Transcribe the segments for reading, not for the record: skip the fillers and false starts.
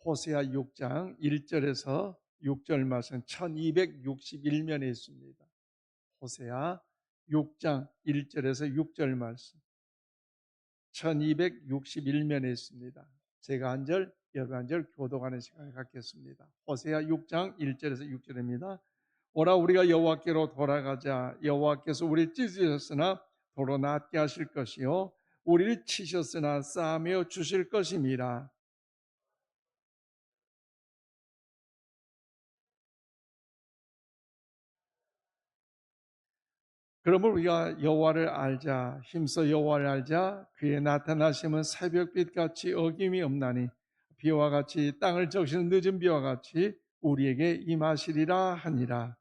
호세아 6장 1절에서 6절 말씀 1261면에 있습니다. 호세아 6장 1절에서 6절 말씀 1261면에 있습니다. 제가 한 절, 여러분 한 절 교독하는 시간을 갖겠습니다. 호세아 6장 1절에서 6절입니다. 오라 우리가 여호와께로 돌아가자. 여호와께서 우리를 찢으셨으나 도로 낫게 하실 것이요 우리를 치셨으나 싸매어 주실 것임이라. 그러므로 우리가 여호와를 알자. 힘써 여호와를 알자. 그의 나타나심은 새벽빛같이 어김이 없나니 비와 같이 땅을 적시는 늦은 비와 같이 우리에게 임하시리라 하니라.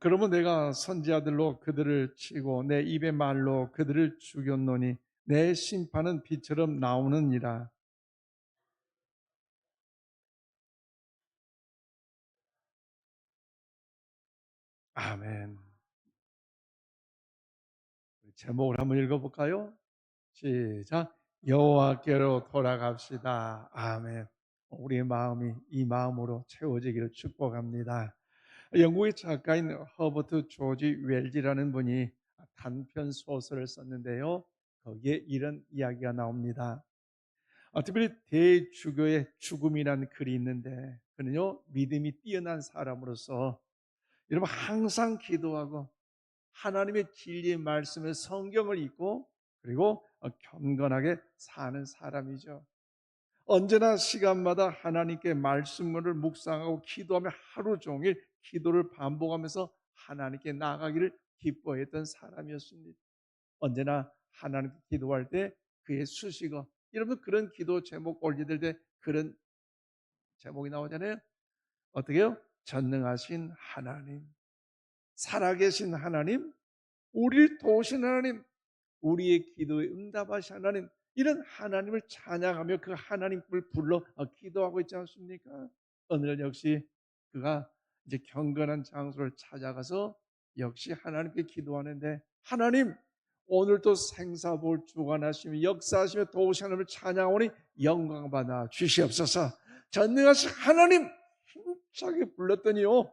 그러면 내가 선지자들로 그들을 치고 내 입의 말로 그들을 죽였노니 내 심판은 비처럼 나오느니라. 아멘. 제목을 한번 읽어볼까요? 시작. 여호와께로 돌아갑시다. 아멘. 우리의 마음이 이 마음으로 채워지기를 축복합니다. 영국의 작가인 허버트 조지 웰즈라는 분이 단편 소설을 썼는데요. 거기에 이런 이야기가 나옵니다. 특별히 대주교의 죽음이라는 글이 있는데 그는요 믿음이 뛰어난 사람으로서 여러분 항상 기도하고 하나님의 진리의 말씀의 성경을 읽고 그리고 경건하게 사는 사람이죠. 언제나 시간마다 하나님께 말씀을 묵상하고 기도하며 하루 종일 기도를 반복하면서 하나님께 나아가기를 기뻐했던 사람이었습니다. 언제나 하나님께 기도할 때 그의 수식어, 여러분 그런 기도 제목 올리들 때 그런 제목이 나오잖아요. 어떻게 요? 전능하신 하나님, 살아계신 하나님, 우리를 도우신 하나님, 우리의 기도에 응답하신 하나님, 이런 하나님을 찬양하며 그 하나님을 불러 기도하고 있지 않습니까? 오늘 역시 그가 이제 경건한 장소를 찾아가서 역시 하나님께 기도하는데 하나님 오늘도 생사볼 주관하시며 역사하시며 도우신 하나님을 찬양하오니 영광 받아 주시옵소서. 전능하신 하나님 힘차게 불렀더니요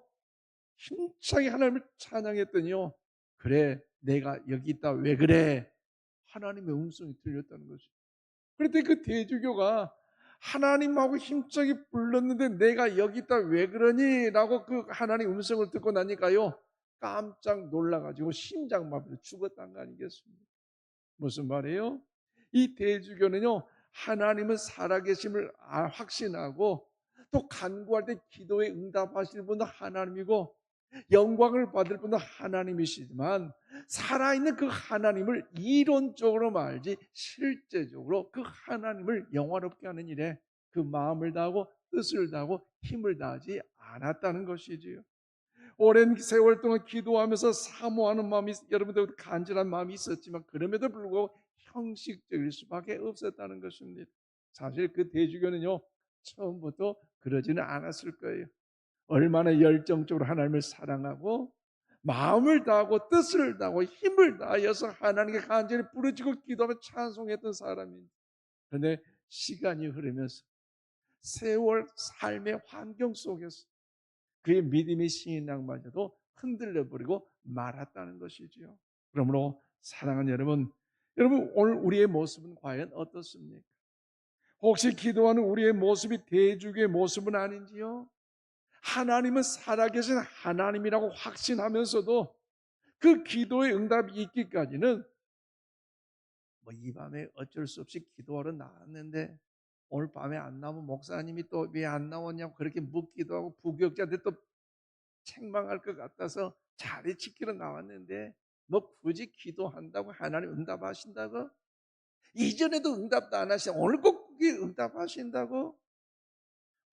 힘차게 하나님을 찬양했더니요 그래 내가 여기 있다 왜 그래 하나님의 음성이 들렸다는 거죠. 그런데 그 대주교가 하나님하고 힘차게 불렀는데 내가 여기 있다 왜 그러니? 라고 그 하나님 음성을 듣고 나니까요 깜짝 놀라가지고 심장마비로 죽었다는 거 아니겠습니까? 무슨 말이에요? 이 대주교는요 하나님은 살아계심을 확신하고 또 간구할 때 기도에 응답하시는 분도 하나님이고 영광을 받을 분도 하나님이시지만 살아있는 그 하나님을 이론적으로 알지 실제적으로 그 하나님을 영화롭게 하는 일에 그 마음을 다하고 뜻을 다하고 힘을 다하지 않았다는 것이지요. 오랜 세월 동안 기도하면서 사모하는 마음이 여러분들 간절한 마음이 있었지만 그럼에도 불구하고 형식적일 수밖에 없었다는 것입니다. 사실 그 대주교는요 처음부터 그러지는 않았을 거예요. 얼마나 열정적으로 하나님을 사랑하고 마음을 다하고 뜻을 다하고 힘을 다하여서 하나님께 간절히 부르짖고 기도하며 찬송했던 사람입니다. 그런데 시간이 흐르면서 세월 삶의 환경 속에서 그의 믿음의 신앙마저도 흔들려버리고 말았다는 것이지요. 그러므로 사랑하는 여러분, 여러분 오늘 우리의 모습은 과연 어떻습니까? 혹시 기도하는 우리의 모습이 대주교의 모습은 아닌지요? 하나님은 살아계신 하나님이라고 확신하면서도 그 기도의 응답이 있기까지는 이 밤에 어쩔 수 없이 기도하러 나왔는데 오늘 밤에 안 나오면 목사님이 또 왜 안 나왔냐고 그렇게 묻기도 하고 부교육자들 또 책망할 것 같아서 자리 지키러 나왔는데 굳이 기도한다고 하나님 응답하신다고? 이전에도 응답도 안 하시고 오늘 꼭 그게 응답하신다고?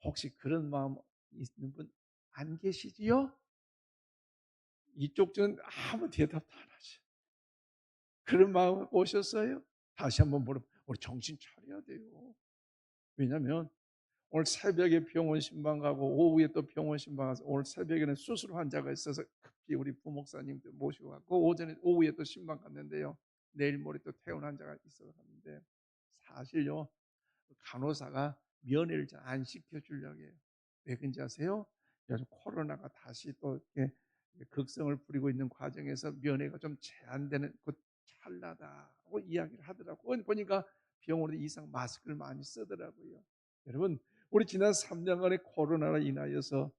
혹시 그런 마음 있는 분 안 계시지요? 이쪽 전 아무 대답도 안 하셔. 그런 마음 오셨어요? 다시 한번 물어. 우리 정신 차려야 돼요. 왜냐하면 오늘 새벽에 병원 신방 가고 오후에 또 병원 신방 가서 오늘 새벽에는 수술 환자가 있어서 급히 우리 부목사님도 모시고 갔고 오후에 또 신방 갔는데요. 내일 모레 또 퇴원 환자가 있어서 갔는데 사실요 간호사가 면회를 잘 안 시켜주려고 해요. 왜 그런지 아세요? 요즘 코로나가 다시 또 극성을 부리고 있는 과정에서 면회가 좀 제한되는 그 찰나다고 이야기를 하더라고요. 보니까 병원에 이상 마스크를 많이 쓰더라고요. 여러분 우리 지난 3년간의 코로나로 인하여서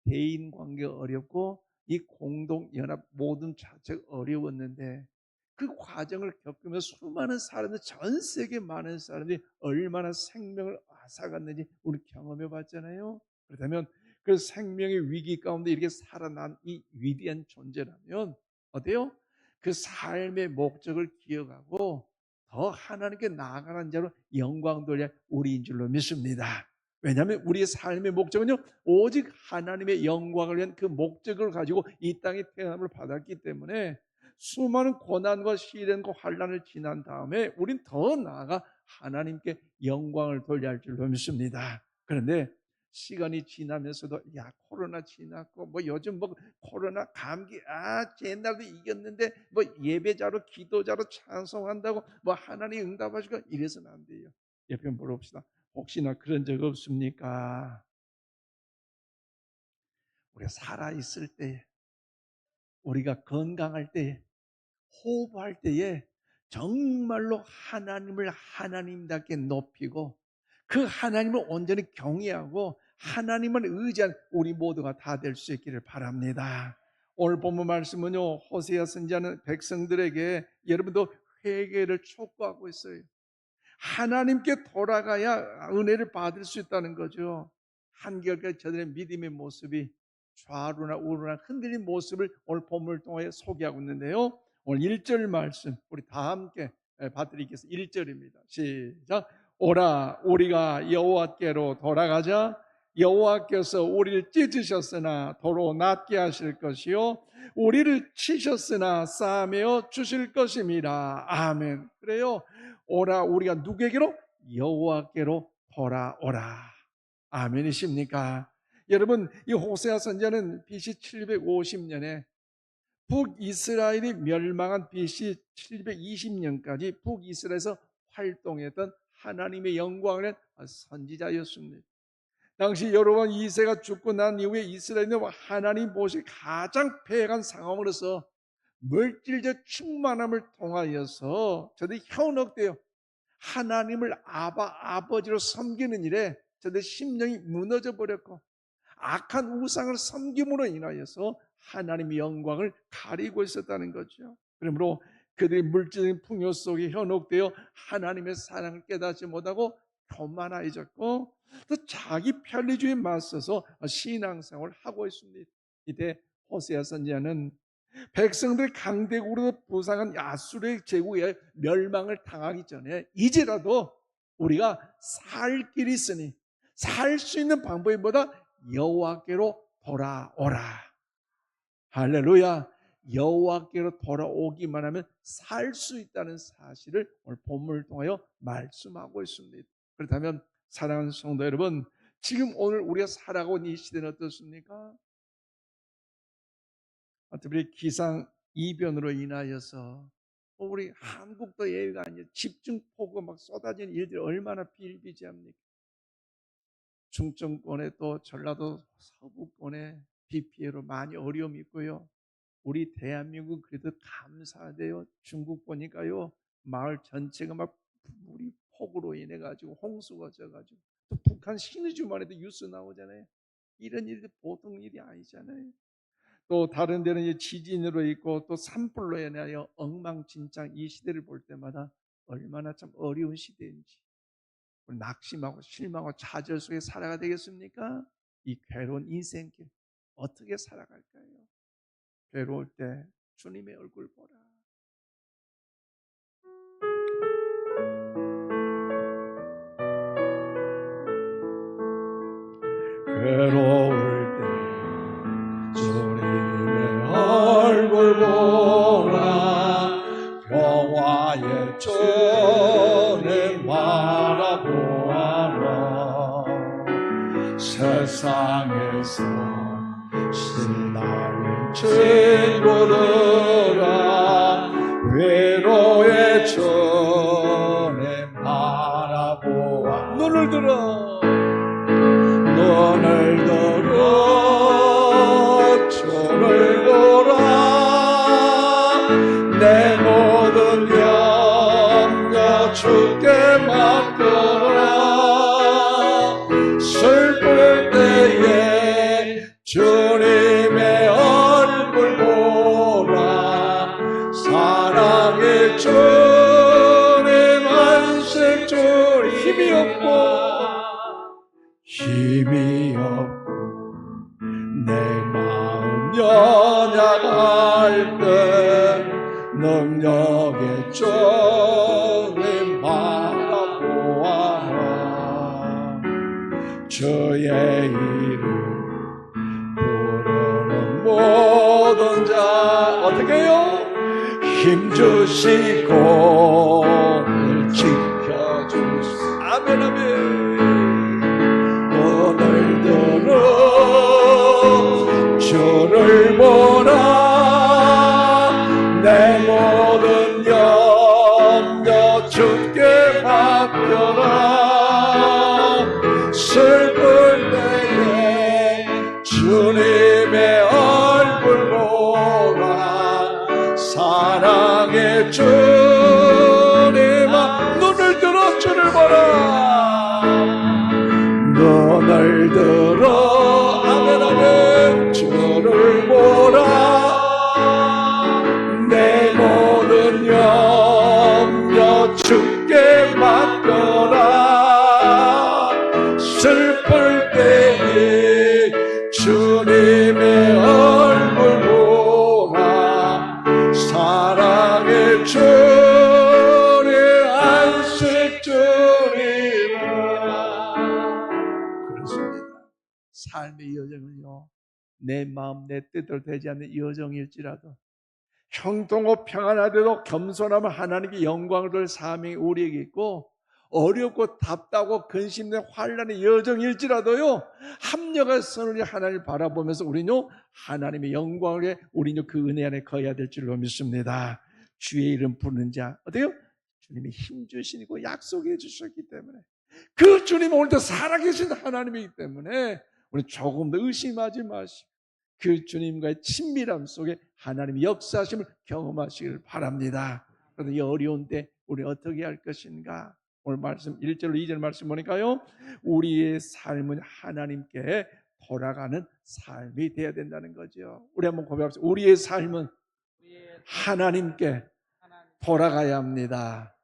대인관계 어렵고 이 공동연합 모든 자체가 어려웠는데 그 과정을 겪으면서 수많은 사람들, 전 세계 많은 사람들이 얼마나 생명을 앗아갔는지 우리 경험해 봤잖아요. 그렇다면 그 생명의 위기 가운데 이렇게 살아난 이 위대한 존재라면 어때요? 그 삶의 목적을 기억하고 더 하나님께 나아가는 자로 영광 돌려 우리인 줄로 믿습니다. 왜냐하면 우리의 삶의 목적은요 오직 하나님의 영광을 위한 그 목적을 가지고 이 땅에 태어남을 받았기 때문에 수많은 고난과 시련과 환난을 지난 다음에 우린 더 나아가 하나님께 영광을 돌려야 할 줄로 믿습니다. 그런데 시간이 지나면서도 야 코로나 지났고 뭐 요즘 뭐 코로나 감기 옛날도 이겼는데 뭐 예배자로 기도자로 찬송한다고 뭐 하나님 응답하시고 이래서는 안 돼요. 옆에 물어봅시다. 혹시나 그런 적 없습니까? 우리가 살아있을 때, 우리가 건강할 때, 호흡할 때에 정말로 하나님을 하나님답게 높이고 그 하나님을 온전히 경외하고 하나님을 의지한 우리 모두가 다 될 수 있기를 바랍니다. 오늘 본문 말씀은요 호세아 선지자는 백성들에게 여러분도 회개를 촉구하고 있어요. 하나님께 돌아가야 은혜를 받을 수 있다는 거죠. 한결같이 저들의 믿음의 모습이 좌우나 우로나 흔들린 모습을 오늘 본문을 통해 소개하고 있는데요. 오늘 1절 말씀 우리 다 함께 받드리겠습니다. 1절입니다. 시작. 오라 우리가 여호와께로 돌아가자. 여호와께서 우리를 찢으셨으나 도로 낫게 하실 것이요 우리를 치셨으나 싸매어 주실 것임이라. 아멘. 그래요. 오라 우리가 누구에게로? 여호와께로 돌아오라. 아멘이십니까? 여러분 이 호세아 선지자는 BC 750년에 북이스라엘이 멸망한 BC 720년까지 북이스라엘에서 활동했던 하나님의 영광을 낸 선지자였습니다. 당시 여로보암 2세가 죽고 난 이후에 이스라엘은 하나님 보시 가장 패역한 상황으로서 물질적 충만함을 통하여서 저들이 현혹되어 하나님을 아버지로 섬기는 일에 저들의 심령이 무너져 버렸고 악한 우상을 섬김으로 인하여서 하나님의 영광을 가리고 있었다는 거죠. 그러므로 그들이 물질적인 풍요 속에 현혹되어 하나님의 사랑을 깨닫지 못하고 교만해졌고 또 자기 편리주의에 맞서서 신앙생활을 하고 있습니다. 이때 호세아 선지자는 백성들이 강대국으로 부상한 아수르의 제국에 멸망을 당하기 전에 이제라도 우리가 살 길이 있으니 살 수 있는 방법이 뭐다? 여호와께로 돌아오라. 할렐루야. 여호와께로 돌아오기만 하면 살 수 있다는 사실을 오늘 본문을 통하여 말씀하고 있습니다. 그렇다면 사랑하는 성도 여러분, 지금 오늘 우리가 살아가고 있는 이 시대는 어떻습니까? 특별히 기상 이변으로 인하여서 우리 한국도 예외가 아니에요. 집중폭우 막 쏟아지는 일들이 얼마나 비일비재합니까? 충청권에 또 전라도 서부권에 비 피해로 많이 어려움이 있고요. 우리 대한민국 그래도 감사해요. 중국 보니까요 마을 전체가 막 물이 폭우로 인해 가지고 홍수가 져가지고 또 북한 신의주만 해도 뉴스 나오잖아요. 이런 일이 보통 일이 아니잖아요. 또 다른 데는 지진으로 있고 또 산불로 인하여 엉망진창 이 시대를 볼 때마다 얼마나 참 어려운 시대인지 낙심하고 실망하고 좌절 속에 살아가야 되겠습니까? 이 괴로운 인생길 어떻게 살아갈까요? 괴로울 때 주님의 얼굴 보라. 괴로울 때 주님의 얼굴 보라. 평화의 주님 바라보아라. 세상에서 신나는 친구들아 외로의 전에 바라보아 눈을 들어 저를 돌아 내 모든 염려 주께 맡겨라 슬플 때에 주님의 얼굴 보라 사랑의 주님 안식 주리 힘이 없고 내 마음 연약할 때 능력의 주님 바라보아라 주의 이름 부르는 모든 자 어떻게 해요? 힘주시고 지켜주시오 아멘 아멘 오늘 들어 주를 보라 내 모든 염려 주께 맡겨라 슬플 때에 주님의 얼굴 보라 사랑의 주님아 눈을 들어 주를 보라 눈을 들어 아멘 아멘 주를 보라 내 모든 염려 주께 맡겨라 슬플 때에 주님의 얼굴 보라 사랑의 주님 안식 주리라 그렇습니다. 삶의 여정은요 내 마음 내 뜻대로 되지 않는 여정일지라도 형통하고 평안하되도 겸손하면 하나님께 영광을 돌 사명이 우리에게 있고 어렵고 답답하고 근심된 환난의 여정일지라도요 합력의 손을 하나님을 바라보면서 우리는요 하나님의 영광을 위해 우리는 그 은혜 안에 거해야 될 줄로 믿습니다. 주의 이름 부르는 자 어때요? 주님이 힘주시고 약속해 주셨기 때문에 그 주님 오늘도 살아계신 하나님이기 때문에 우리 조금 더 의심하지 마시고 그 주님과의 친밀함 속에 하나님의 역사하심을 경험하시길 바랍니다. 그런데 이 어려운 때 우리 어떻게 할 것인가? 오늘 말씀 1절 2절 말씀 보니까요 우리의 삶은 하나님께 돌아가는 삶이 되어야 된다는 거죠. 우리 한번 고백합시다. 우리의 삶은 하나님께 돌아가야 합니다.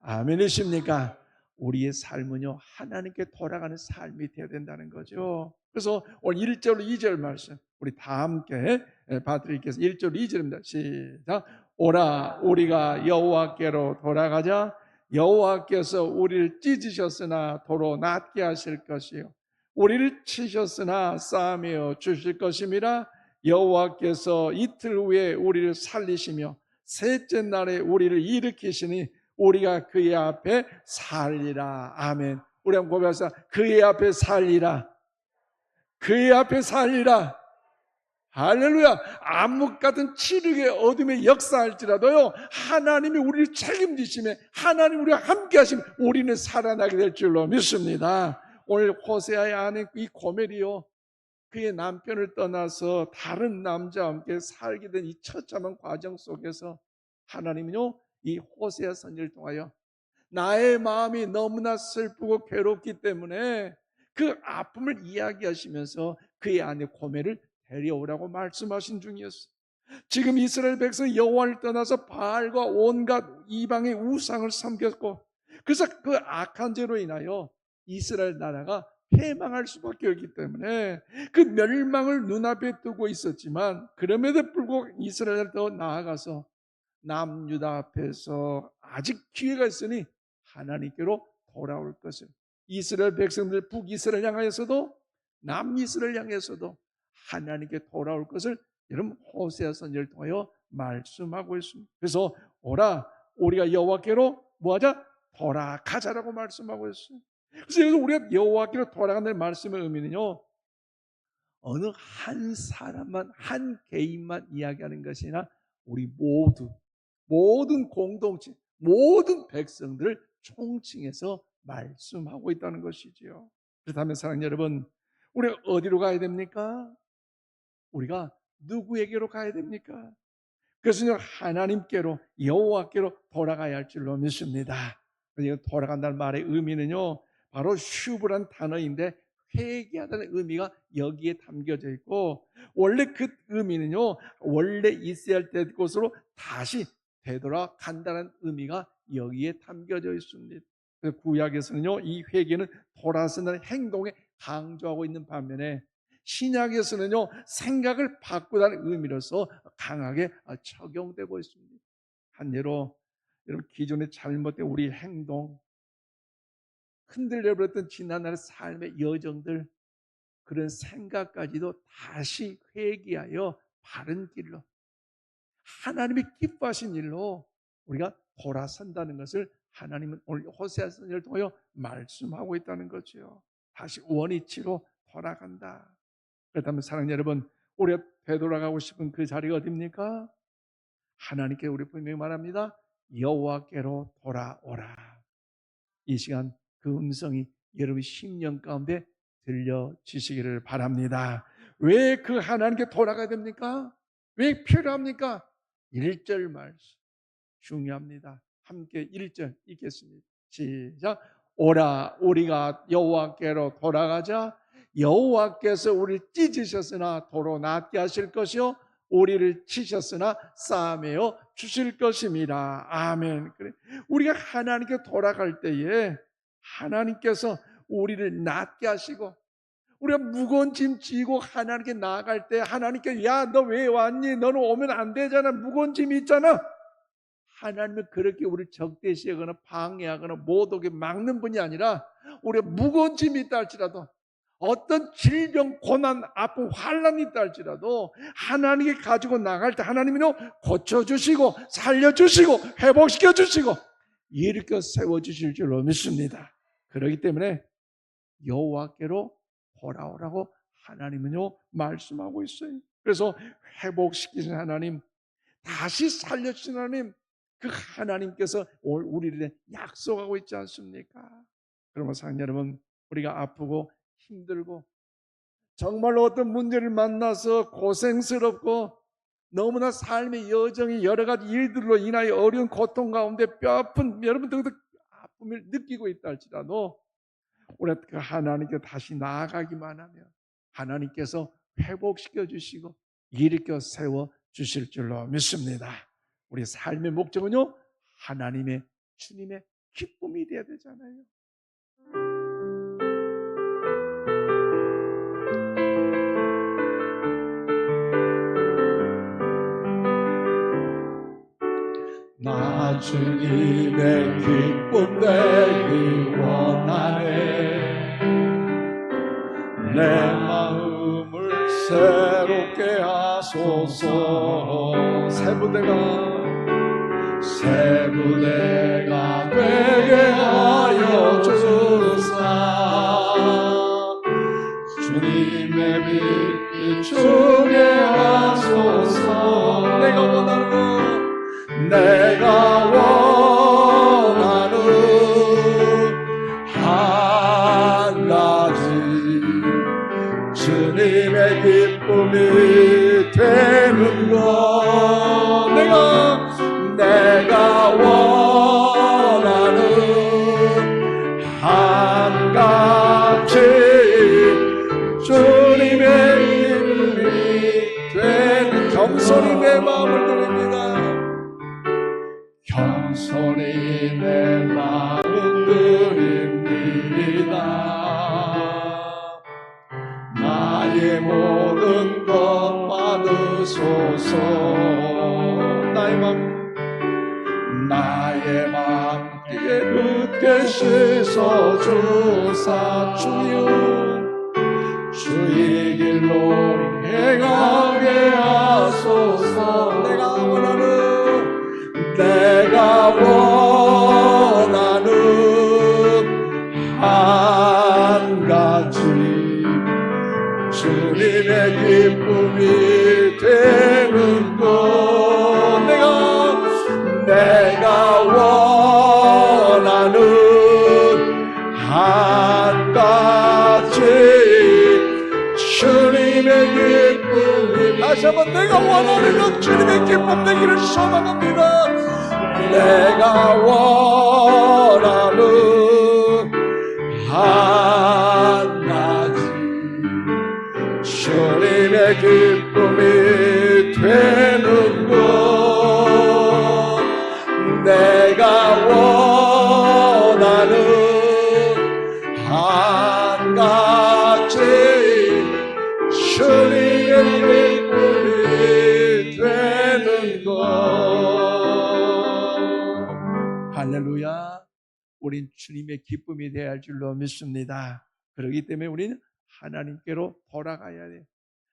아멘이십니까? 우리의 삶은요 하나님께 돌아가는 삶이 되어야 된다는 거죠. 그래서 오늘 1절 2절 말씀 우리 다 함께 봐드리겠습니다. 1절 2절입니다. 시작. 오라 우리가 여호와께로 돌아가자. 여호와께서 우리를 찢으셨으나 도로 낫게 하실 것이요 우리를 치셨으나 싸매어 주실 것임이라. 여호와께서 이틀 후에 우리를 살리시며 셋째 날에 우리를 일으키시니 우리가 그의 앞에 살리라. 아멘. 우리 한번 고백하자. 그의 앞에 살리라. 그의 앞에 살리라. 할렐루야. 암흑 같은 치르게 어둠에 역사할지라도요 하나님이 우리를 책임지시며 하나님 우리와 함께 하시면 우리는 살아나게 될 줄로 믿습니다. 오늘 호세아의 아내 이 고멜이요 그의 남편을 떠나서 다른 남자와 함께 살게 된 이 처참한 과정 속에서 하나님은요 이 호세아 선지를 통하여 나의 마음이 너무나 슬프고 괴롭기 때문에 그 아픔을 이야기하시면서 그의 아내 고멜을 데려오라고 말씀하신 중이었어요. 지금 이스라엘 백성이 여호와를 떠나서 바알과 온갖 이방의 우상을 섬겼고 그래서 그 악한 죄로 인하여 이스라엘 나라가 패망할 수밖에 없기 때문에 그 멸망을 눈앞에 두고 있었지만 그럼에도 불구하고 이스라엘을 더 나아가서 남유다 앞에서 아직 기회가 있으니 하나님께로 돌아올 것을 이스라엘 백성들 북이스라엘 향하여서도 남이스라엘 향해서도 하나님께 돌아올 것을 여러분 호세아 선지를 통하여 말씀하고 있습니다. 그래서 오라 우리가 여호와께로 뭐하자? 돌아가자라고 말씀하고 있어요. 그래서 여기서 우리가 여호와께로 돌아간다는 말씀의 의미는요 어느 한 사람만, 한 개인만 이야기하는 것이 아니라 우리 모든 공동체, 모든 백성들을 총칭해서 말씀하고 있다는 것이지요. 그렇다면 사랑하는 여러분, 우리가 어디로 가야 됩니까? 우리가 누구에게로 가야 됩니까? 그래서 하나님께로, 여호와께로 돌아가야 할 줄로 믿습니다. 돌아간다는 말의 의미는요, 바로 슈브란 단어인데 회개하다는 의미가 여기에 담겨져 있고, 원래 그 의미는요, 원래 있어야 할 곳으로 다시 되돌아간다는 의미가 여기에 담겨져 있습니다. 구약에서는요, 이 회개는 돌아선다는 행동에 강조하고 있는 반면에 신약에서는요, 생각을 바꾸다는 의미로서 강하게 적용되고 있습니다. 한 예로, 여러분, 기존의 잘못된 우리 행동, 흔들려버렸던 지난날의 삶의 여정들, 그런 생각까지도 다시 회개하여 바른 길로, 하나님이 기뻐하신 일로 우리가 돌아선다는 것을 하나님은 오늘 호세아 선지자를 통하여 말씀하고 있다는 거죠. 다시 원위치로 돌아간다. 그렇다면 사랑하는 여러분, 우리가 되돌아가고 싶은 그 자리가 어디입니까? 하나님께 우리 분명히 말합니다. 여호와께로 돌아오라. 이 시간 그 음성이 여러분 심령 가운데 들려지시기를 바랍니다. 왜 그 하나님께 돌아가야 됩니까? 왜 필요합니까? 1절 말씀 중요합니다. 함께 1절 읽겠습니다. 시작. 오라, 우리가 여호와께로 돌아가자. 여호와께서 우리를 찢으셨으나 도로 낫게 하실 것이요, 우리를 치셨으나 싸매어 주실 것입니다. 아멘. 그래, 우리가 하나님께 돌아갈 때에 하나님께서 우리를 낫게 하시고, 우리가 무거운 짐 지고 하나님께 나아갈 때 하나님께, 야, 너 왜 왔니? 너는 오면 안 되잖아. 무거운 짐이 있잖아. 하나님은 그렇게 우리를 적대시하거나 방해하거나 못 오게 막는 분이 아니라, 우리가 무거운 짐이 있다 할지라도, 어떤 질병, 고난, 아픔, 환난이 있다 할지라도 하나님께 가지고 나갈 때 하나님은요, 고쳐주시고 살려주시고 회복시켜주시고 일으켜 세워주실 줄로 믿습니다. 그렇기 때문에 여호와께로 돌아오라고 하나님은요 말씀하고 있어요. 그래서 회복시키신 하나님, 다시 살려주신 하나님, 그 하나님께서 우리를 약속하고 있지 않습니까? 그러면 사랑하는 여러분, 우리가 아프고 힘들고 정말로 어떤 문제를 만나서 고생스럽고 너무나 삶의 여정이 여러 가지 일들로 인하여 어려운 고통 가운데 뼈아픈 여러분들도 아픔을 느끼고 있다 할지라도, 우리가 그 하나님께 다시 나아가기만 하면 하나님께서 회복시켜 주시고 일으켜 세워 주실 줄로 믿습니다. 우리 삶의 목적은요, 하나님의, 주님의 기쁨이 되어야 되잖아요. 나 주님의 기쁨 되기 원하네. 내 마음을 새롭게 하소서. 새 부대가 되게 하여 주사. 주님의 빛 비추게 하소서. 내가 원하는 한 가지, 주님의 기쁨이 되는 것. 내가 원하는 한 가지, 주님의 기쁨이 되는. 겸손히 내 마음을 드립니다. 겸손히 내 마음 드립니다. 나의 모든 것 받으소서. 나의 맘 깨끗게 씻어 주사. 주의 길로 행하게 하소서. 내가 원하는 한 가지, 주님의 다시 한번 내가 원하는 것 주님의 기쁨 되기를 소망합니다. 내가 원하는 한 가지 주님의 기쁨이 되는 것, 내가 원하는 한 가지 주님의 기쁨이 되는 것. 할렐루야. 우린 주님의 기쁨이 되어야 할 줄로 믿습니다. 그렇기 때문에 우리는 하나님께로 돌아가야 돼요.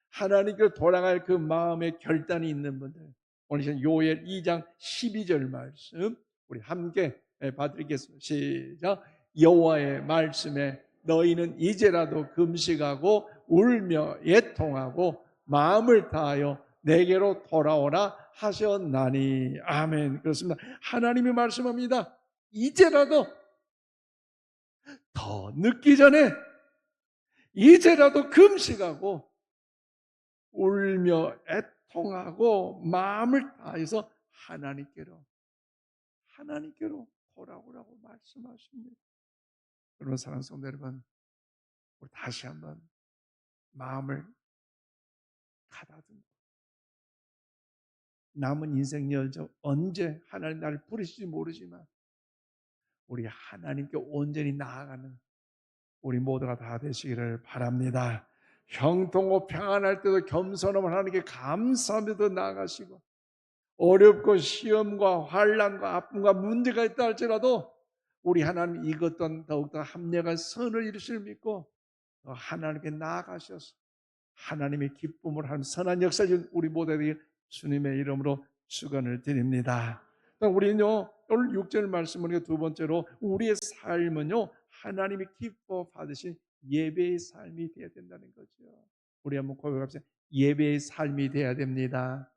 하나님께로 돌아갈 그 마음의 결단이 있는 분들, 오늘 요엘 2장 12절 말씀 우리 함께 봐드리겠습니다. 시작. 여호와의 말씀에 너희는 이제라도 금식하고 울며 애통하고 마음을 다하여 내게로 돌아오라 하셨나니. 아멘. 그렇습니다. 하나님이 말씀합니다. 이제라도, 더 늦기 전에 이제라도 금식하고 울며 애통하고 마음을 다해서 하나님께로 돌아오라고 말씀하십니다. 여러분, 사랑하는 성도 여러분, 우리 다시 한번 마음을 가다듬고 남은 인생 여정 언제 하나님 나를 부르실지 모르지만 우리 하나님께 온전히 나아가는 우리 모두가 다 되시기를 바랍니다. 형통하고 평안할 때도 겸손함을 하나님께 감사하며 나아가시고, 어렵고 시험과 환난과 아픔과 문제가 있다 할지라도 우리 하나님 이것 또한 더욱더 합력한 선을 이루실 믿고 하나님께 나아가셔서 하나님의 기쁨을 하는 선한 역사를 우리 모두에게 주님의 이름으로 축원을 드립니다. 우리는요, 오늘 6절 말씀을 두 번째로 우리의 삶은요 하나님이 기뻐 받으신 예배의 삶이 되어야 된다는 거죠. 우리 한번 고백합시다. 예배의 삶이 되어야 됩니다.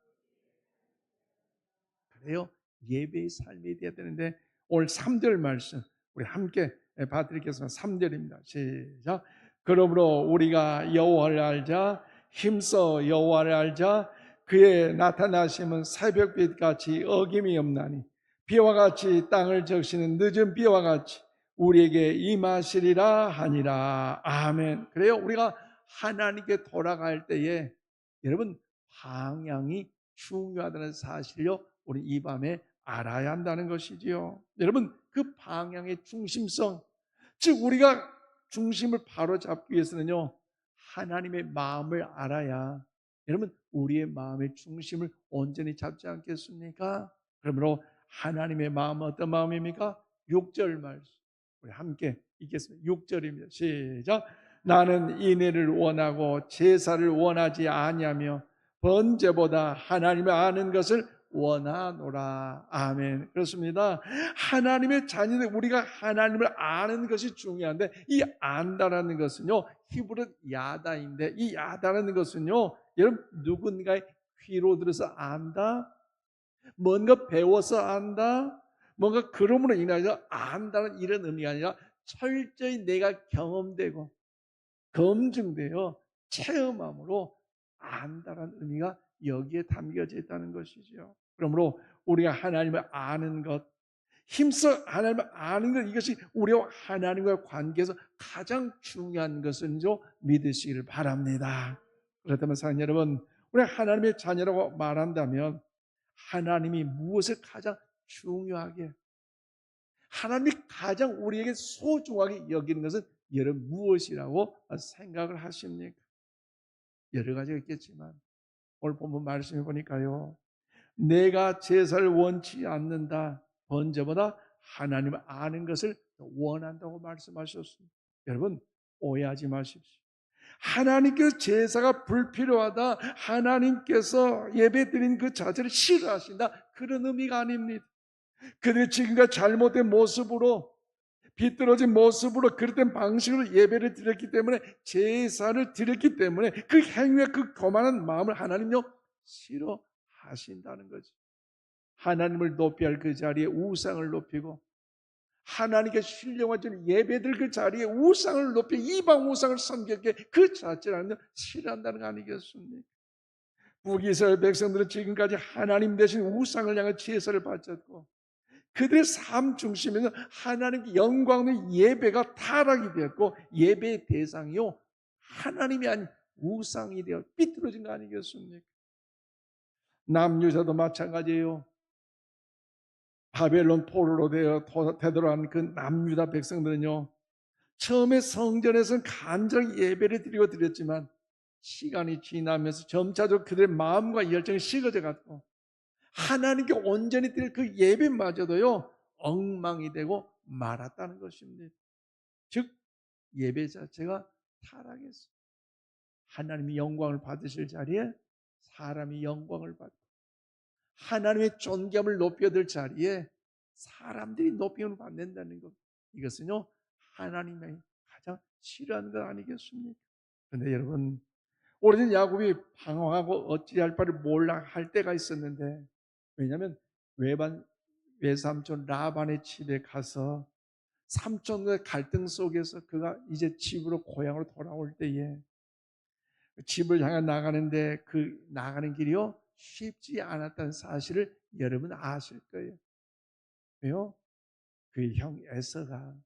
그래요? 예배의 삶이 되어야 되는데 오늘 3절 말씀 우리 함께 봐드리겠습니다. 3절입니다. 시작. 그러므로 우리가 여호와를 알자, 힘써 여호와를 알자. 그의 나타나심은 새벽빛같이 어김이 없나니 비와 같이 땅을 적시는 늦은 비와 같이 우리에게 임하시리라 하니라. 아멘. 그래요? 우리가 하나님께 돌아갈 때에 여러분 방향이 중요하다는 사실요 우리 이 밤에 알아야 한다는 것이지요. 여러분, 그 방향의 중심성, 즉 우리가 중심을 바로 잡기 위해서는요 하나님의 마음을 알아야 여러분 우리의 마음의 중심을 온전히 잡지 않겠습니까? 그러므로 하나님의 마음은 어떤 마음입니까? 6절 말씀 우리 함께 읽겠습니다. 6절입니다. 시작. 나는 인애를 원하고 제사를 원하지 아니하며 번제보다 하나님을 아는 것을 원하노라. 아멘. 그렇습니다. 하나님의 자녀들, 우리가 하나님을 아는 것이 중요한데 이 안다라는 것은요 히브리 야다인데 이 야다라는 것은요 여러분 누군가의 귀로 들어서 안다, 뭔가 배워서 안다, 뭔가 그럼으로 인하여 안다는 이런 의미가 아니라 철저히 내가 경험되고 검증되어 체험함으로 안다라는 의미가 여기에 담겨져 있다는 것이죠. 그러므로 우리가 하나님을 아는 것, 힘써 하나님을 아는 것, 이것이 우리와 하나님과의 관계에서 가장 중요한 것은요 믿으시기를 바랍니다. 그렇다면 사랑하는 여러분, 우리가 하나님의 자녀라고 말한다면 하나님이 무엇을 가장 중요하게, 하나님이 가장 우리에게 소중하게 여기는 것은 여러분 무엇이라고 생각을 하십니까? 여러 가지가 있겠지만 오늘 본문 말씀해 보니까요 내가 제사를 원치 않는다, 번제보다 하나님을 아는 것을 원한다고 말씀하셨습니다. 여러분 오해하지 마십시오. 하나님께서 제사가 불필요하다, 하나님께서 예배드린 그 자체를 싫어하신다, 그런 의미가 아닙니다. 그들이 지금까지 잘못된 모습으로, 비뚤어진 모습으로 그릇된 방식으로 예배를 드렸기 때문에, 제사를 드렸기 때문에 그 행위와 그 거만한 마음을 하나님요 싫어하신다는 거죠. 하나님을 높이 할 그 자리에 우상을 높이고 하나님께 신령하신 예배들 그 자리에 우상을 높이 이방 우상을 섬겼기에 그 자체를 하나님 싫어한다는 거 아니겠습니까? 북이스라엘 백성들은 지금까지 하나님 대신 우상을 향해 제사를 바쳤고 그들의 삶 중심에는 하나님께 영광의 예배가 타락이 되었고 예배의 대상이요 하나님이 아닌 우상이 되어 삐뚤어진 거 아니겠습니까? 남유다도 마찬가지예요. 바벨론 포로로 되돌아간 그 남유다 백성들은요 처음에 성전에서는 간절히 예배를 드렸지만 시간이 지나면서 점차적으로 그들의 마음과 열정이 식어져 갔고 하나님께 온전히 드릴 그 예배마저도요 엉망이 되고 말았다는 것입니다. 즉 예배 자체가 타락했어요. 하나님이 영광을 받으실 자리에 사람이 영광을 받고 하나님의 존귀함을 높여들 자리에 사람들이 높임을 받는다는 것, 이것은요 하나님의 가장 싫어하는 것 아니겠습니까? 그런데 여러분, 오래전 야곱이 방황하고 어찌할 바를 몰라 할 때가 있었는데, 왜냐하면 외삼촌 라반의 집에 가서 삼촌과의 갈등 속에서 그가 이제 집으로 고향으로 돌아올 때에 집을 향해 나가는데 그 나가는 길이요 쉽지 않았다는 사실을 여러분 아실 거예요. 왜요? 그 형 에서가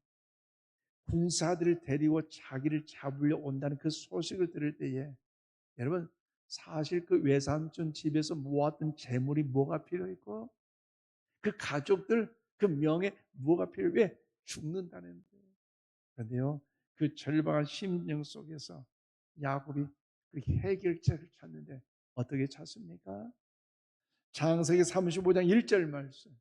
군사들을 데리고 자기를 잡으려 온다는 그 소식을 들을 때에 여러분 사실 그 외삼촌 집에서 모았던 재물이 뭐가 필요했고 그 가족들 그 명예 뭐가 필요해? 왜? 죽는다는 거예요. 그런데요 그 절박한 심령 속에서 야곱이 그 해결책을 찾는데 어떻게 찾습니까? 창세기 35장 1절 말씀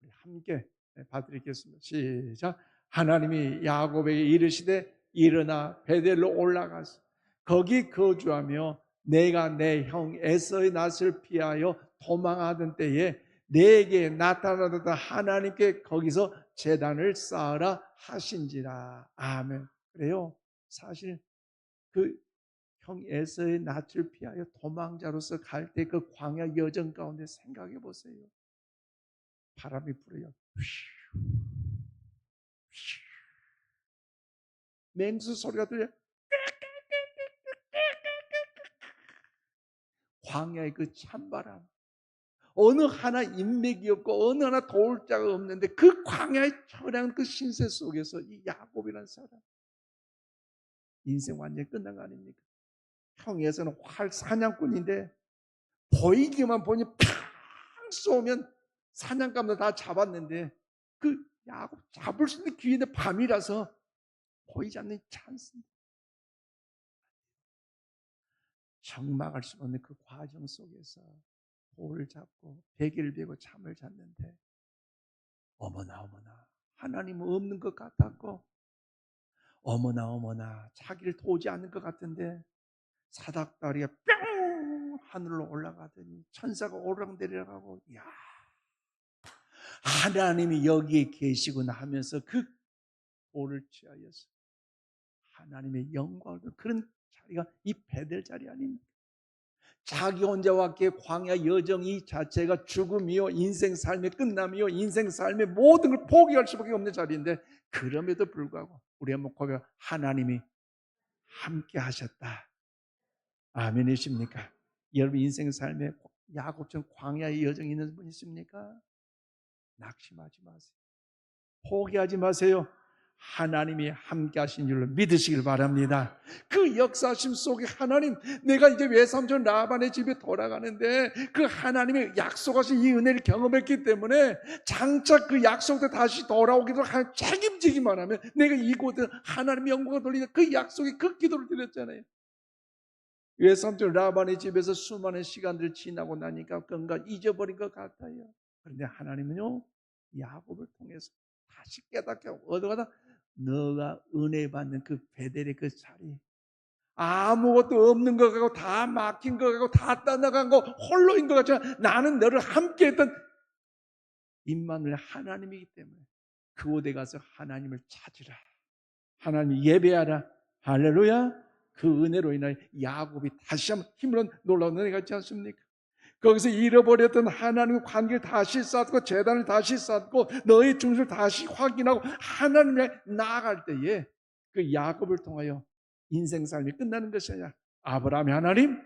우리 함께 봐드리겠습니다. 시작. 하나님이 야곱에게 이르시되 일어나 베델로 올라가서 거기 거주하며 내가 내 형 에서의 낯을 피하여 도망하던 때에 내게 나타나다 하나님께 거기서 제단을 쌓으라 하신지라. 아멘. 그래요. 사실 그 형 에서의 낯을 피하여 도망자로서 갈 때 그 광야 여정 가운데 생각해 보세요. 바람이 불어요. 맹수 소리가 들려요. 광야의 그 찬바람, 어느 하나 인맥이 없고 어느 하나 도울 자가 없는데 그 광야의 처량한 그 신세 속에서 이 야곱이라는 사람 인생 완전히 끝난 거 아닙니까? 형에서는 활 사냥꾼인데 보이기만 보니 팡 쏘면 사냥감도 다 잡았는데 그 야곱 잡을 수 있는 기회인데 밤이라서 보이지 않는 찬스입니다. 적막할 수 없는 그 과정 속에서 돌을 잡고 베개를 베고 잠을 잤는데 어머나 하나님은 없는 것 같았고 어머나 자기를 도우지 않는 것 같은데 사닥다리가 뿅 하늘로 올라가더니 천사가 오르락내리락하고 야 하나님이 여기에 계시구나 하면서 그 돌을 취하여서 하나님의 영광을 그런 자리가 이 베델 자리 아닙니까? 자기 혼자 왔기에 광야 여정이 자체가 죽음이요 인생 삶의 끝남이요 인생 삶의 모든 걸 포기할 수밖에 없는 자리인데 그럼에도 불구하고 우리 한번 고백 하나님이 함께 하셨다. 아멘이십니까? 여러분 인생 삶에 야곱처럼 광야의 여정이 있는 분 있습니까? 낙심하지 마세요. 포기하지 마세요. 하나님이 함께 하신 줄로 믿으시길 바랍니다. 그 역사심 속에 하나님, 내가 이제 외삼촌 라반의 집에 돌아가는데 그 하나님의 약속하신 이 은혜를 경험했기 때문에 장차 그 약속대 다시 돌아오기도 책임지기만 하면 내가 이곳에 하나님의 영광을 돌리는 그 약속의 그 기도를 드렸잖아요. 외삼촌 라반의 집에서 수많은 시간들을 지나고 나니까 뭔가 잊어버린 것 같아요. 그런데 하나님은요 야곱을 통해서 다시 깨닫게 하고 얻어가다 너가 은혜 받는 그 베델의 그 자리 아무것도 없는 것 같고 다 막힌 것 같고 다 떠나간 거 홀로인 것 같지만 나는 너를 함께 했던 임마누엘 하나님이기 때문에 그곳에 가서 하나님을 찾으라. 하나님 예배하라. 할렐루야. 그 은혜로 인하여 야곱이 다시 한번 힘으로 놀라운 은혜 같지 않습니까? 거기서 잃어버렸던 하나님의 관계를 다시 쌓고 제단을 다시 쌓고 너의 중심을 다시 확인하고 하나님에 나아갈 때에 그 야곱을 통하여 인생 삶이 끝나는 것이 아니라 아브라함의 하나님,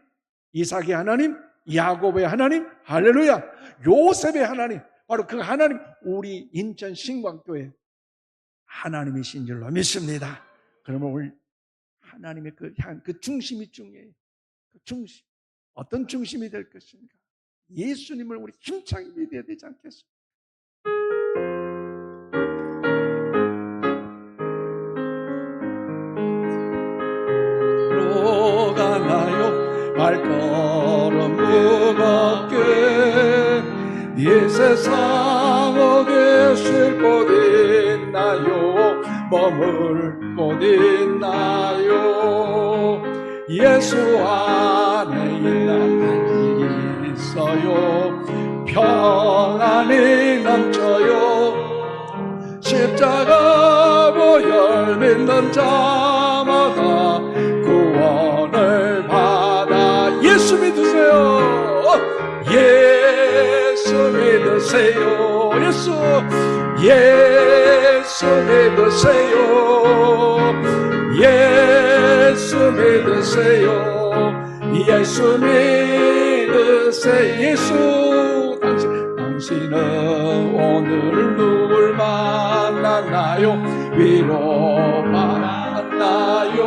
이삭의 하나님, 야곱의 하나님, 할렐루야, 요셉의 하나님, 바로 그 하나님, 우리 인천 신광교회 하나님이신 줄로 믿습니다. 그러면 우리 하나님의 그 중심이 중요해요. 그 중심, 어떤 중심이 될 것인가? 예수님을 우리 힘차게 믿어야 되지 않겠습니까? 가나요 발걸음 무겁게 이 세상 어디에 쉴 곳 있나요? 머물 곳 있나요? 예수 안에 있어요. 평안이 넘쳐요. 십자가 보혈 믿는 자마다 구원을 받아. 예수 믿으세요. 예수 믿으세요. 예수 믿으세요. 예수 믿으세요. 예수 믿으세요. 예수 당신은 오늘 누굴 만났나요? 위로 받았나요?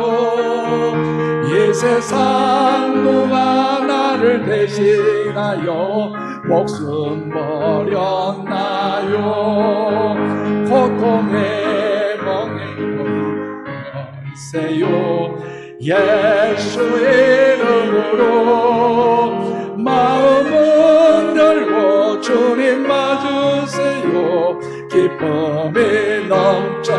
이 세상 누가 나를 대신하여 목숨 버렸나요? 고통에 멍해버리세요. 예수 이름으로 마음은 열고 주님 맞으세요. 기쁨이 넘쳐.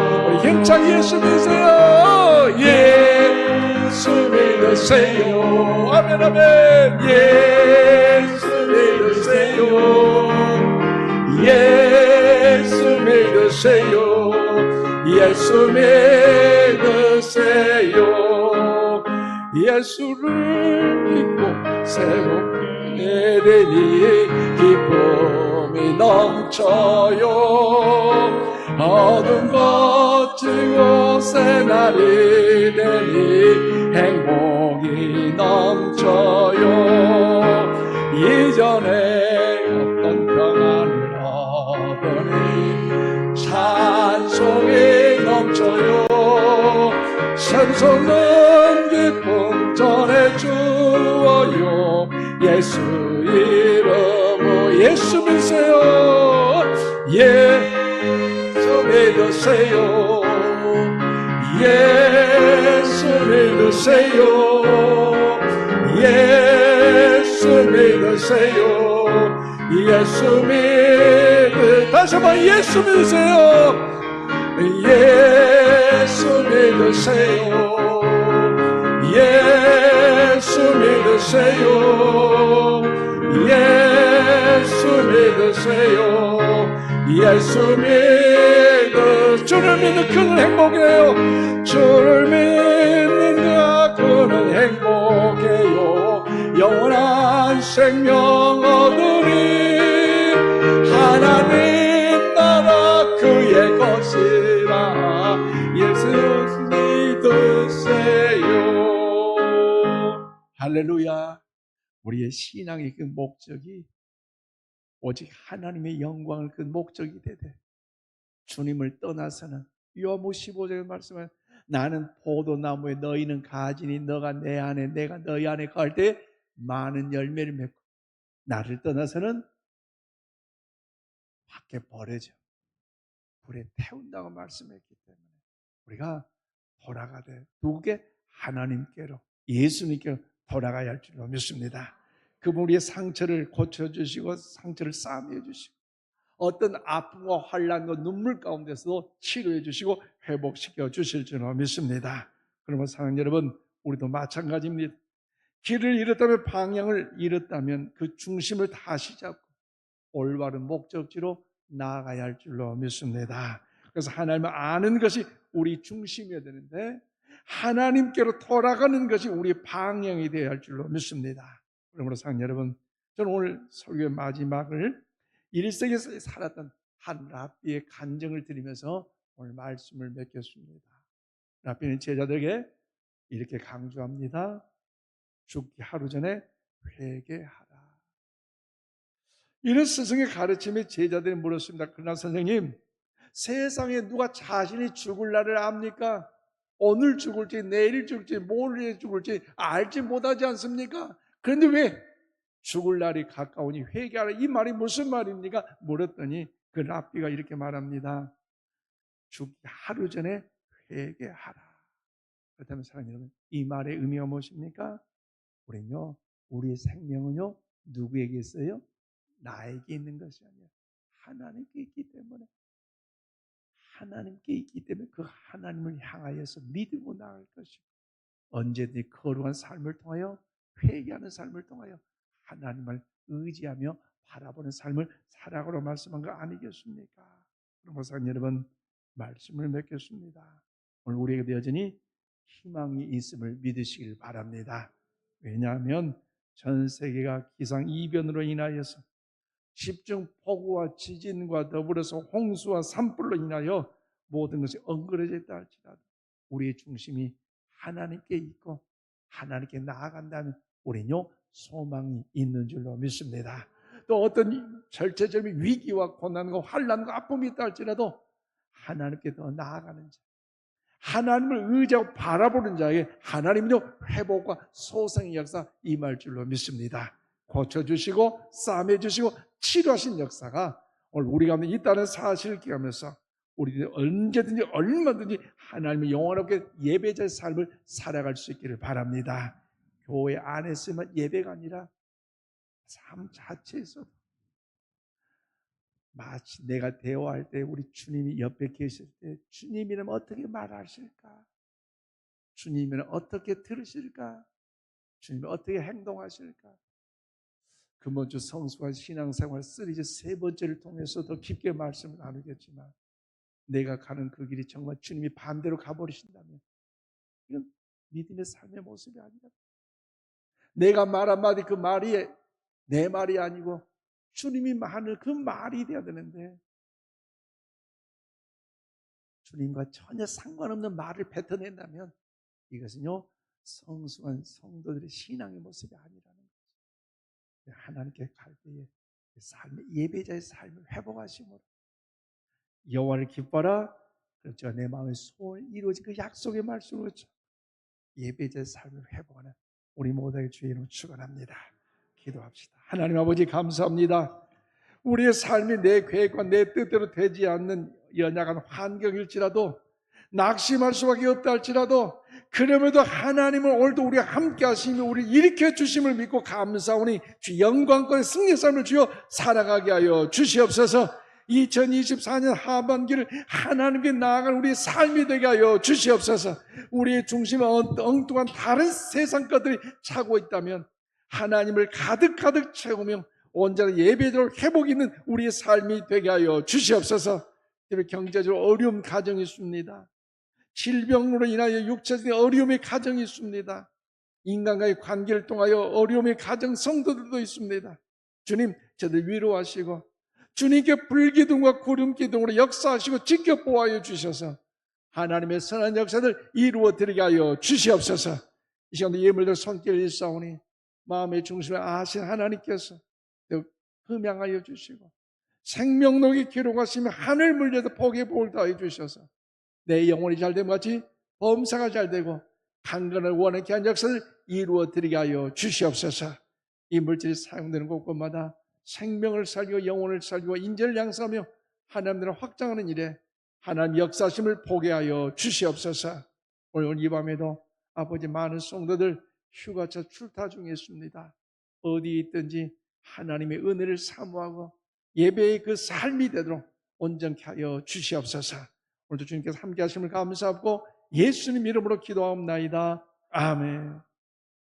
힘차게 예수 믿으세요. 예수 믿으세요. 아멘 아멘. 예수 믿으세요. 예수 믿으세요. 예수 믿으세요. 예수를 믿고 새롭게 되니 기쁨이 넘쳐요. 어둠 거치고 새날이 되니 행복이 넘쳐요. 이전에 어떤 평안을 얻으니 찬송이 넘쳐요. 샘솟는 기쁨 전해주어요. 예수 이름으로. 예수 믿으세요. 예수 믿으세요. 예수 믿으세요. 예수 믿으세요. 예수 믿으세요. 다시 한번 예수 믿으세요. 예수 믿으세요. 예수 믿으세요. 예수 믿으세요. 예수 믿으세요. 주를 믿는 그는 행복해요. 주를 믿는 그는 행복해요. 영원한 생명 얻으리. 하나님 나라 그의 것이라. 예수 믿으세요. 할렐루야. 우리의 신앙의 그 목적이 오직 하나님의 영광을 그 목적이 되되 주님을 떠나서는 요한복음 15장에 말씀하는 나는 포도나무에 너희는 가지니 너가 내 안에 내가 너희 안에 거할 때 많은 열매를 맺고 나를 떠나서는 밖에 버려져 불에 태운다고 말씀했기 때문에 우리가 돌아가되 누구게? 하나님께로 예수님께로 돌아가야 할 줄로 믿습니다. 그분 우리의 상처를 고쳐주시고 상처를 싸매어 주시고 어떤 아픔과 환난과 눈물 가운데서도 치료해 주시고 회복시켜 주실 줄로 믿습니다. 그러면 사랑하는 여러분, 우리도 마찬가지입니다. 길을 잃었다면 방향을 잃었다면 그 중심을 다시 잡고 올바른 목적지로 나아가야 할 줄로 믿습니다. 그래서 하나님을 아는 것이 우리 중심이어야 되는데 하나님께로 돌아가는 것이 우리 방향이 되어야 할 줄로 믿습니다. 그러므로 사랑하는 여러분, 저는 오늘 설교의 마지막을 1세기에 살았던 한 랍비의 간증을 드리면서 오늘 말씀을 맺겠습니다. 랍비는 제자들에게 이렇게 강조합니다. 죽기 하루 전에 회개하라. 이런 스승의 가르침에 제자들이 물었습니다. 그러나 선생님, 세상에 누가 자신이 죽을 날을 압니까? 오늘 죽을지 내일 죽을지 모레 죽을지 알지 못하지 않습니까? 그런데 왜 죽을 날이 가까우니 회개하라, 이 말이 무슨 말입니까? 물었더니 그 랍비가 이렇게 말합니다. 죽기 하루 전에 회개하라. 그렇다면 사랑하는 여러분, 이 말의 의미가 무엇입니까? 우리는요, 우리의 생명은요 누구에게 있어요? 나에게 있는 것이 아니라 하나님께 있기 때문에, 하나님께 있기 때문에 그 하나님을 향하여서 믿고 나갈 것이고, 언제든지 거룩한 삶을 통하여, 회개하는 삶을 통하여 하나님을 의지하며 바라보는 삶을 살아가라고 말씀한 거 아니겠습니까? 그럼 사랑하는 여러분, 말씀을 맺겠습니다. 오늘 우리에게 여전히 희망이 있음을 믿으시길 바랍니다. 왜냐하면 전 세계가 기상이변으로 인하여서 집중폭우와 지진과 더불어서 홍수와 산불로 인하여 모든 것이 엉그러져 있다 할지라도 우리의 중심이 하나님께 있고 하나님께 나아간다면 우리는요 소망이 있는 줄로 믿습니다. 또 어떤 절체절미 위기와 고난과 환난과 아픔이 있다 할지라도 하나님께 더 나아가는 자, 하나님을 의지하고 바라보는 자에게 하나님은요 회복과 소생의 역사 임할 줄로 믿습니다. 고쳐주시고 싸매주시고 치료하신 역사가 오늘 우리 가운데 있다는 사실을 기억하면서 우리들이 언제든지 얼마든지 하나님의 영원하게 예배자의 삶을 살아갈 수 있기를 바랍니다. 교회 안에서만 예배가 아니라 삶 자체에서도 마치 내가 대화할 때 우리 주님이 옆에 계실 때 주님이라면 어떻게 말하실까? 주님이라면 어떻게 들으실까? 주님은 어떻게 행동하실까? 금번주 성수와 신앙생활 시리즈 세 번째를 통해서 더 깊게 말씀을 나누겠지만 내가 가는 그 길이 정말 주님이 반대로 가버리신다면 이건 믿음의 삶의 모습이 아니라 내가 말 한마디 그 말이 내 말이 아니고 주님이 하는 그 말이 되어야 되는데 주님과 전혀 상관없는 말을 뱉어낸다면 이것은요 성숙한 성도들의 신앙의 모습이 아니라는 거죠. 하나님께 갈 때에 삶의 예배자의 삶을 회복하심으로 여호와를 기뻐라 그렇죠. 내 마음의 소원이 이루어진 그 약속의 말씀으로 예배자의 삶을 회복하는 우리 모두의 주의 이름으로 축원합니다. 기도합시다. 하나님 아버지 감사합니다. 우리의 삶이 내 계획과 내 뜻대로 되지 않는 연약한 환경일지라도 낙심할 수밖에 없다 할지라도 그럼에도 하나님은 오늘도 우리와 함께 하시며 우리를 일으켜 주심을 믿고 감사하오니 주 영광권의 승리 삶을 주여 살아가게 하여 주시옵소서. 2024년 하반기를 하나님께 나아가는 우리의 삶이 되게 하여 주시옵소서. 우리의 중심에 엉뚱한 다른 세상 것들이 차고 있다면 하나님을 가득가득 채우며 온전한 예배대로 회복 있는 우리의 삶이 되게 하여 주시옵소서. 경제적으로 어려운 가정이 있습니다. 질병으로 인하여 육체적인 어려움의 가정이 있습니다. 인간과의 관계를 통하여 어려움의 가정 성도들도 있습니다. 주님, 저들 위로하시고 주님께 불기둥과 구름기둥으로 역사하시고 지켜보아여 주셔서 하나님의 선한 역사를 이루어드리게 하여 주시옵소서. 이 시간에 예물들 손길 일사오니 마음의 중심에 아신 하나님께서 흠양하여 주시고 생명록에 기록하시며 하늘 물려도 복의 복을 더해 주셔서 내 영혼이 잘됨 같이 범사가 잘되고 강건을 원하게 한 역사를 이루어드리게 하여 주시옵소서. 이 물질이 사용되는 곳곳마다 생명을 살리고 영혼을 살리고 인재를 양성하며 하나님을 확장하는 일에 하나님 역사심을 보게 하여 주시옵소서. 오늘 이 밤에도 아버지 많은 성도들 휴가차 출타 중에 있습니다. 어디에 있든지 하나님의 은혜를 사모하고 예배의 그 삶이 되도록 온전케 하여 주시옵소서. 오늘도 주님께서 함께 하심을 감사하고 예수님 이름으로 기도하옵나이다. 아멘.